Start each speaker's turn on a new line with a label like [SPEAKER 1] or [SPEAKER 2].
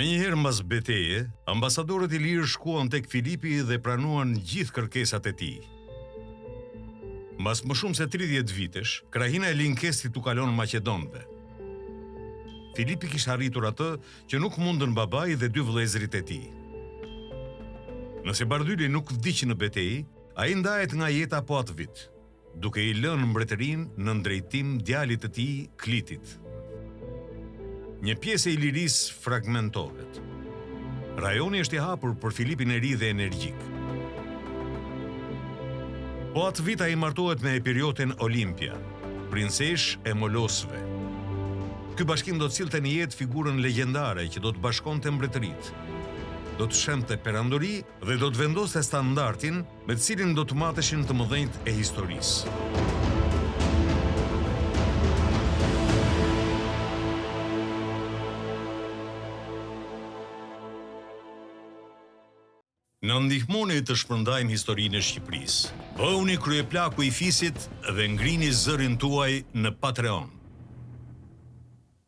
[SPEAKER 1] Menjëherë mbas betejë, ambasadorët i lirë shkuan tek Filipi dhe pranuan gjithë kërkesat e tij. Mbas më shumë se 30 vitesh, krahina e Linkestit u kalon Maqedonëve. Filipi kishte arritur atë që nuk mundën babai dhe 2 vëllezërit e tij. Nëse Bardyli nuk vdiq në betejë, ai ndahet nga jeta po atë vit, duke i lënë mbretërinë në drejtim djalit të tij, Klitit. Një pjesë e Ilirisë fragmentohet. Rajoni është i hapur për Filipin e ri dhe energjik. Po atë vit ai martohet me Epirioten Olimpia, princesh e Molosëve. Ky bashkim do të cilte në jetë figurën legjendare që do të bashkonte mbretëritë. Do të shemte perandori dhe do të vendoste standardin me të cilin do të mateshin të mëdhenjt e historisë. Në ndihmoni të shpërndajmë historinë e Shqipërisë. Bëuni kryeplaku i Fisit dhe ngrini zërin tuaj në Patreon.